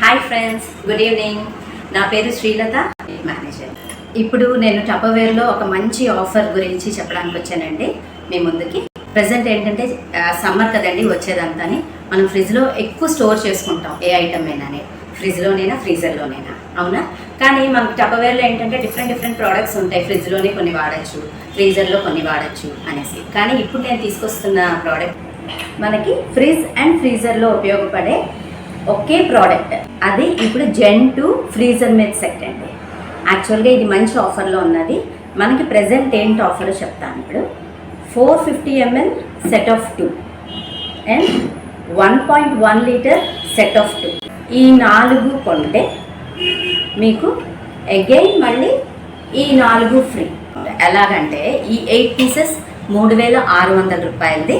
Hi friends, good evening. నా పేరు Srilatha, manager. ఇప్పుడు నేను టపర్వేర్లో ఒక మంచి ఆఫర్ గురించి చెప్పడానికి వచ్చానండి మీ ముందుకి. ప్రజెంట్ ఏంటంటే సమ్మర్ కదండి వచ్చేదంతాని, మనం ఫ్రిడ్జ్లో ఎక్కువ స్టోర్ చేసుకుంటాం ఏ ఐటమ్ అయినా, ఫ్రిడ్జ్లోనైనా ఫ్రీజర్లోనైనా, అవునా? కానీ మనకు టపర్వేర్లో ఏంటంటే డిఫరెంట్ ప్రోడక్ట్స్ ఉంటాయి. ఫ్రిడ్జ్లోనే కొన్ని వాడచ్చు, ఫ్రీజర్లో కొన్ని వాడచ్చు అనేసి. కానీ ఇప్పుడు నేను తీసుకొస్తున్న ప్రోడక్ట్ మనకి ఫ్రిడ్జ్ అండ్ ఫ్రీజర్లో ఉపయోగపడే ఒకే ప్రోడక్ట్. అది ఇప్పుడు జెన్ 2 ఫ్రీజర్మేట్ సెట్ అండి. యాక్చువల్గా ఇది మంచి ఆఫర్లో ఉన్నది. మనకి ప్రెజెంట్ ఏంటి ఆఫర్ చెప్తాను. ఇప్పుడు 450 ml set of 2 and 1.1 litre set of 2, ఈ 4 కొంటే మీకు అగైన్ మళ్ళీ ఈ 4 ఫ్రీ. ఎలాగంటే ఈ 8 పీసెస్ 3600 రూపాయలది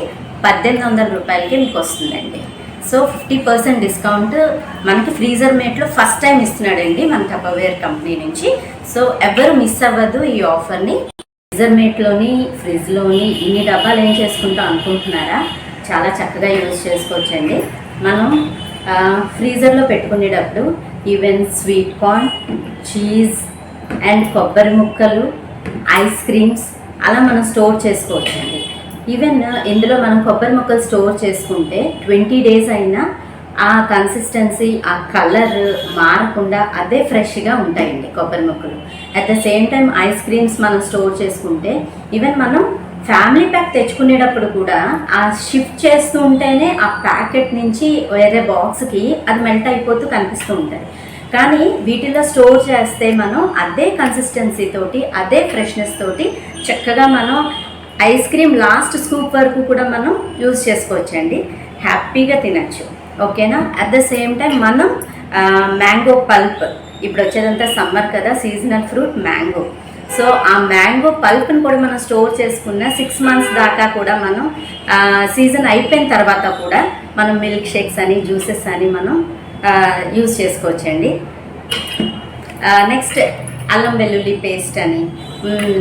1800 రూపాయలకి మీకు వస్తుందండి. సో 50% డిస్కౌంట్ మనకి ఫ్రీజర్మేట్లో ఫస్ట్ టైం ఇస్తున్నాడండి మన టపర్వేర్ కంపెనీ నుంచి. సో ఎవరు మిస్ అవ్వద్దు ఈ ఆఫర్ని. ఫ్రీజర్మేట్లోని ఫ్రిడ్జ్లోని ఇన్ని డబ్బాలు ఏం చేసుకుంటాం అనుకుంటున్నారా? చాలా చక్కగా యూజ్ చేసుకోవచ్చండి. మనం ఫ్రీజర్లో పెట్టుకునేటప్పుడు even sweet corn, cheese and కొబ్బరి ముక్కలు, ఐస్ క్రీమ్స్ అలా మనం స్టోర్ చేసుకోవచ్చండి. ఈవెన్ ఇందులో మనం కొబ్బరి ముక్కలు స్టోర్ చేసుకుంటే 20 days అయినా ఆ కన్సిస్టెన్సీ, ఆ కలర్ మారకుండా అదే ఫ్రెష్గా ఉంటాయండి కొబ్బరి ముక్కలు. At the same time ice creams మనం స్టోర్ చేసుకుంటే ఈవెన్ మనం ఫ్యామిలీ ప్యాక్ తెచ్చుకునేటప్పుడు కూడా ఆ షిఫ్ట్ చేస్తూ ఉంటేనే ఆ ప్యాకెట్ నుంచి వేరే బాక్స్కి అది మెల్ట్ అయిపోతూ కనిపిస్తూ ఉంటుంది. కానీ వీటిలో స్టోర్ చేస్తే మనం అదే కన్సిస్టెన్సీ తోటి, అదే ఫ్రెష్నెస్ తోటి చక్కగా మనం ఐస్ క్రీమ్ లాస్ట్ స్కూప్ వరకు కూడా మనం యూజ్ చేసుకోవచ్చండి. హ్యాపీగా తినచ్చు, ఓకేనా? అట్ ద సేమ్ టైం మనం మ్యాంగో పల్ప్, ఇప్పుడు వచ్చేదంతా సమ్మర్ కదా, సీజనల్ ఫ్రూట్ మ్యాంగో. సో ఆ మ్యాంగో పల్ప్ని కూడా మనం స్టోర్ చేసుకున్న 6 months దాకా కూడా మనం సీజన్ అయిపోయిన తర్వాత కూడా మనం మిల్క్ షేక్స్ అని, జ్యూసెస్ అని మనం యూజ్ చేసుకోవచ్చండి. నెక్స్ట్ అల్లం వెల్లుల్లి పేస్ట్ అని,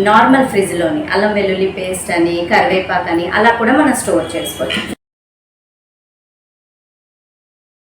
నార్మల్ ఫ్రిడ్జ్లోని అల్లం వెల్లుల్లి పేస్ట్ అని, కరివేపాకు అని అలా కూడా మనం స్టోర్ చేసుకోవచ్చు.